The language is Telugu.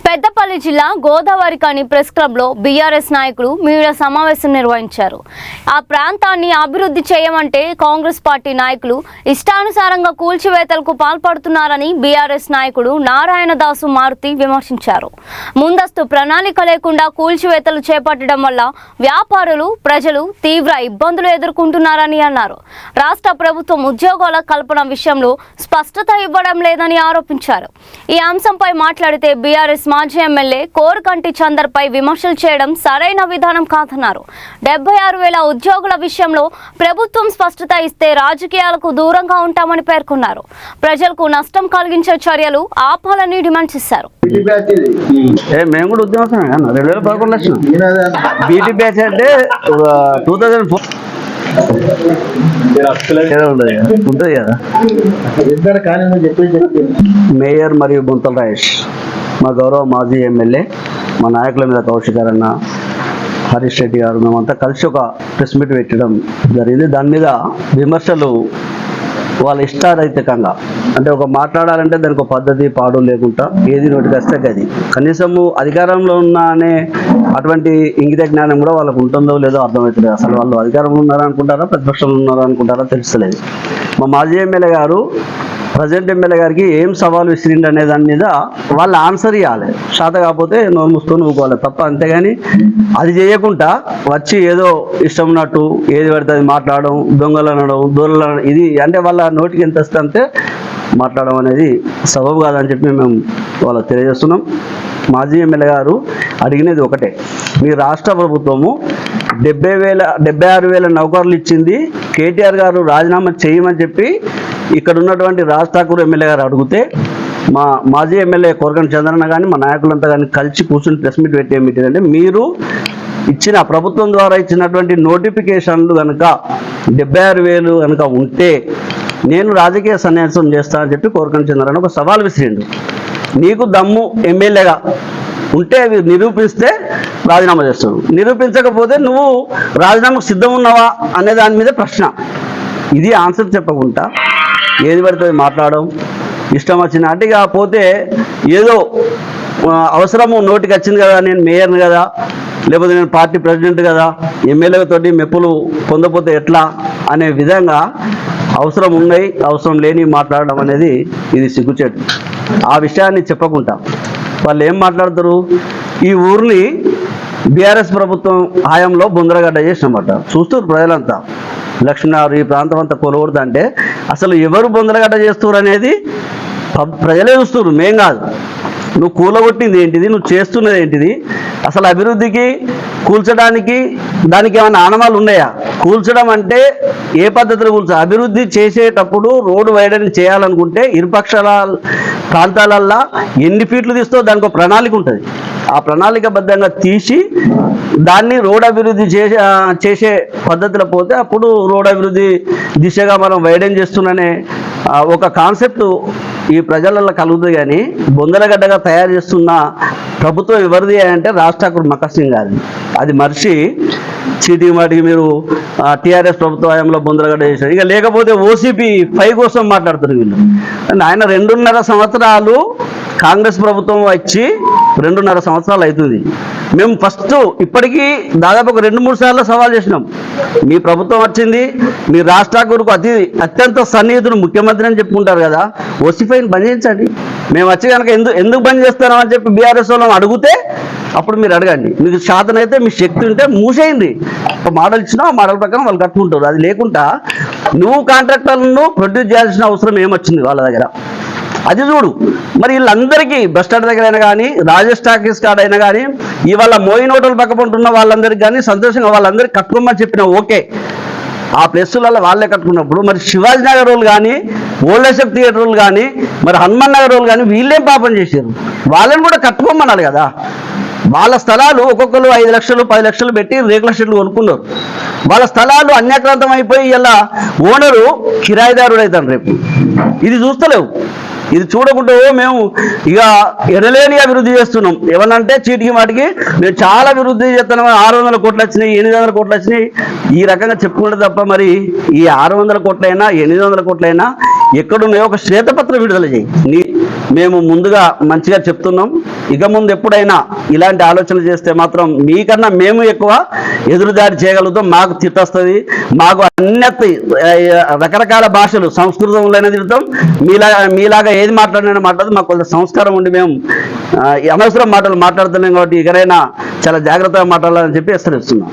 పెద్దపల్లి జిల్లా గోదావరిఖని ప్రెస్ క్లబ్లో బీఆర్ఎస్ నాయకులు మీడియా సమావేశం నిర్వహించారు. ఆ ప్రాంతాన్ని అభివృద్ధి చేయమంటే కాంగ్రెస్ పార్టీ నాయకులు ఇష్టానుసారంగా కూల్చివేతలకు పాల్పడుతున్నారని బీఆర్ఎస్ నాయకుడు నారాయణదాసు మారుతి విమర్శించారు. ముందస్తు ప్రణాళిక లేకుండా కూల్చివేతలు చేపట్టడం వల్ల వ్యాపారులు, ప్రజలు తీవ్ర ఇబ్బందులు ఎదుర్కొంటున్నారని అన్నారు. రాష్ట్ర ప్రభుత్వం ఉద్యోగాల కల్పన విషయంలో స్పష్టత ఇవ్వడం లేదని ఆరోపించారు. ఈ అంశంపై మాట్లాడితే బీఆర్ఎస్ మాజీ ఎమ్మెల్యే కోరకంటి చందర్పై విమర్శలు చేయడం సరైన విధానం కాదన్నారు. 76,000 ఉద్యోగుల విషయంలో ప్రభుత్వం స్పష్టత ఇస్తే రాజకీయాలకు దూరంగా ఉంటామని పేర్కొన్నారు. ప్రజలకు నష్టం కలిగించే చర్యలు ఆపాలని డిమాండ్ చేశారు. మేము కూడా ఉద్యోగం 2011 లక్షలు బీటీ బ్యాచ్ అంటే 2004 ఉంటుంది కదా. మేయర్ మరియు గుంతల రాజేష్, మా గౌరవ మాజీ ఎమ్మెల్యే, మా నాయకుల మీద కౌశిక్ అన్న, హరీష్ రెడ్డి గారు, మేమంతా కలిసి ఒక ప్రెస్ మీట్ పెట్టడం జరిగింది. దాని మీద విమర్శలు వాళ్ళ ఇష్టారహితంగా, అంటే ఒక మాట్లాడాలంటే దానికి ఒక పద్ధతి పాడు లేకుండా ఏది నోటికి వస్తే అది, కనీసము అధికారంలో ఉన్న అనే అటువంటి ఇంగిత జ్ఞానం కూడా వాళ్ళకు ఉంటుందో లేదో అర్థమవుతుంది. అసలు వాళ్ళు అధికారంలో ఉన్నారనుకుంటారా, ప్రతిపక్షంలో ఉన్నారనుకుంటారా తెలుస్తలేదు. మా మాజీ ఎమ్మెల్యే గారు ప్రజెంట్ ఎమ్మెల్యే గారికి ఏం సవాలు విసిరిండి అనే దాని మీద వాళ్ళు ఆన్సర్ ఇవ్వాలి. శాత కాకపోతే నోరు మూసుకొని ఊకోవాలి తప్ప, అంతేగాని అది చేయకుండా వచ్చి ఏదో ఇష్టం ఉన్నట్టు ఏది పడితే అది మాట్లాడడం, దొంగలు అనడం, దూరలు అనడం, ఇది అంటే వాళ్ళ నోటికి ఎంత వస్తే అంతే మాట్లాడడం అనేది సబబు కాదని చెప్పి మేము వాళ్ళకి తెలియజేస్తున్నాం. మాజీ ఎమ్మెల్యే గారు అడిగినది ఒకటే, మీ రాష్ట్ర ప్రభుత్వము 76,000 నౌకర్లు ఇచ్చింది, కేటీఆర్ గారు రాజీనామా చేయమని చెప్పి ఇక్కడ ఉన్నటువంటి రాజ్ ఠాకూర్ ఎమ్మెల్యే గారు అడిగితే మా మాజీ ఎమ్మెల్యే కోరకంటి చంద్రన్న కానీ మా నాయకులంతా కానీ కలిసి కూర్చొని ప్రెస్ మీట్ పెట్టే మీటింగ్ అంటే, మీరు ఇచ్చిన ప్రభుత్వం ద్వారా ఇచ్చినటువంటి నోటిఫికేషన్లు కనుక 76,000 కనుక ఉంటే నేను రాజకీయ సన్యాసం చేస్తానని చెప్పి కోరకంటి చంద్రన్న ఒక సవాల్ విసిరిండు. నీకు దమ్ము ఎమ్మెల్యేగా ఉంటే అవి నిరూపిస్తే రాజీనామా చేస్తాడు, నిరూపించకపోతే నువ్వు రాజీనామాకు సిద్ధం ఉన్నావా అనే దాని మీద ప్రశ్న. ఇది ఆన్సర్ చెప్పకుండా ఏది పడితే మాట్లాడడం, ఇష్టం వచ్చిన అటుగా పోతే ఏదో అవసరము నోటికి వచ్చింది కదా, నేను మేయర్ని కదా, లేకపోతే నేను పార్టీ ప్రెసిడెంట్ కదా, ఎమ్మెల్యేతోటి మెప్పులు పొందపోతే ఎట్లా అనే విధంగా అవసరం ఉన్నాయి అవసరం లేని మాట్లాడడం అనేది ఇది సిగ్గుచేటు. ఆ విషయాన్ని చెప్పకుండా వాళ్ళు ఏం మాట్లాడతారు, ఈ ఊరిని బీఆర్ఎస్ ప్రభుత్వం హయాంలో బుందరగడ్డ చేసినమాట చూస్తారు ప్రజలంతా. లక్ష్మీనగర్ ఈ ప్రాంతం అంతా కొలగొడతా అంటే అసలు ఎవరు బొందలగడ్డ చేస్తారు అనేది ప్రజలే చూస్తారు, మేం కాదు. నువ్వు కూలగొట్టింది ఏంటిది, నువ్వు చేస్తున్నది ఏంటిది, అసలు అభివృద్ధికి కూల్చడానికి దానికి ఏమైనా ఆనవాళ్ళు ఉన్నాయా? కూల్చడం అంటే ఏ పద్ధతిలో కూల్చాలి? అభివృద్ధి చేసేటప్పుడు రోడ్డు వైడనింగ్ చేయాలనుకుంటే ఇరుపక్షాల ప్రాంతాలల్లో ఎన్ని ఫీట్లు తీస్తావు దానికి ఒక ప్రణాళిక ఉంటుంది. ఆ ప్రణాళికబద్ధంగా తీసి దాన్ని రోడ్ అభివృద్ధి చేసే పద్ధతిలో పోతే అప్పుడు రోడ్ అభివృద్ధి దిశగా మనం వైడెన్ చేస్తున్నానే ఒక కాన్సెప్ట్ ఈ ప్రజలలో కలుగుతుంది. కానీ బొందలగడ్డగా తయారు చేస్తున్న ప్రభుత్వం ఎవరిది అంటే రాజ్ ఠాకూర్ మక్కర్ సింగ్ గారిది. అది మర్చి చీటికి మాటికి మీరు టీఆర్ఎస్ ప్రభుత్వ హయాంలో బొందలగడ్డ చేశారు. ఇక లేకపోతే ఓసీపీ 5 కోసం మాట్లాడుతున్నారు వీళ్ళు. ఆయన 2.5 సంవత్సరాలు కాంగ్రెస్ ప్రభుత్వం వచ్చి 2.5 సంవత్సరాలు అవుతుంది. మేము ఫస్ట్ ఇప్పటికీ దాదాపు ఒక 2-3 సార్లు సవాల్ చేసినాం. మీ ప్రభుత్వం వచ్చింది, మీ రాజ్ ఠాకూర్కు అత్యంత సన్నిహితుడు ముఖ్యమంత్రి అని చెప్పుకుంటారు కదా, ఓసీపీని బంద్ చేయించండి. మేము వచ్చి కనుక ఎందుకు బంద్ చేస్తున్నాం అని చెప్పి బీఆర్ఎస్ వాళ్ళని అడిగితే అప్పుడు మీరు అడగండి. మీకు శాతనైతే మీ శక్తి ఉంటే మూసేయండి. ఒక మోడల్ ఇచ్చినా ఆ మోడల్ ప్రకారం వాళ్ళు కట్టుకుంటారు. అది లేకుండా నువ్వు కాంట్రాక్టర్లను ప్రొడ్యూస్ చేయాల్సిన అవసరం ఏమొచ్చింది వాళ్ళ దగ్గర? అది చూడు. మరి వీళ్ళందరికీ బస్ స్టాండ్ దగ్గర అయినా కానీ, రాజేష్ టాకీస్ కాడ అయినా కానీ, ఇవాళ మోయిన్ హోటల్ పక్కపంటున్న వాళ్ళందరికీ కానీ సంతోషంగా వాళ్ళందరికీ కట్టుకోమని చెప్పిన ఓకే, ఆ ప్లేసులలో వాళ్ళే కట్టుకున్నప్పుడు మరి శివాజీ నగర్ వాళ్ళు కానీ, ఓల్డ్ అశోక్ థియేటర్ వాళ్ళు కానీ, మరి హనుమాన్ నగర్ వాళ్ళు కానీ వీళ్ళేం పాపం చేశారు? వాళ్ళని కూడా కట్టుకోమనాలి కదా. వాళ్ళ స్థలాలు ఒక్కొక్కరు 5 లక్షలు 10 లక్షలు పెట్టి రేకుల షెడ్లు కొనుక్కున్నారు. వాళ్ళ స్థలాలు అన్యాక్రాంతం అయిపోయి ఇలా ఓనరు కిరాయిదారుడు అవుతాడు రేపు. ఇది చూస్తలేవు. ఇది చూడకుండా మేము ఇక ఎనలేని అభివృద్ధి చేస్తున్నాం. ఏమనంటే చీటికి మాటికి మేము చాలా అభివృద్ధి చేస్తున్నాం, 600 కోట్లు వచ్చినాయి, 800 కోట్లు వచ్చినాయి, ఈ రకంగా చెప్పుకుంటే తప్ప మరి ఈ 600 కోట్లైనా 800 కోట్లైనా ఎక్కడున్నాయో ఒక శ్వేతపత్రం విడుదల చేయి. మేము ముందుగా మంచిగా చెప్తున్నాం. ఇక ముందు ఎప్పుడైనా ఇలాంటి ఆలోచనలు చేస్తే మాత్రం మీకన్నా మేము ఎక్కువ ఎదురుదాడి చేయగలుగుతాం. మాకు తిట్టొస్తుంది, మాకు అన్యత్తి రకరకాల భాషలు సంస్కృతంలోనే తిడతాం. మీలాగా ఏది మాట్లాడినా మాట్లాడదు. మాకు కొంత సంస్కారం ఉండి మేము అనవసరం మాటలు మాట్లాడుతున్నాం కాబట్టి ఇకనైనా చాలా జాగ్రత్తగా మాట్లాడాలని చెప్పి హెచ్చరిస్తున్నాం.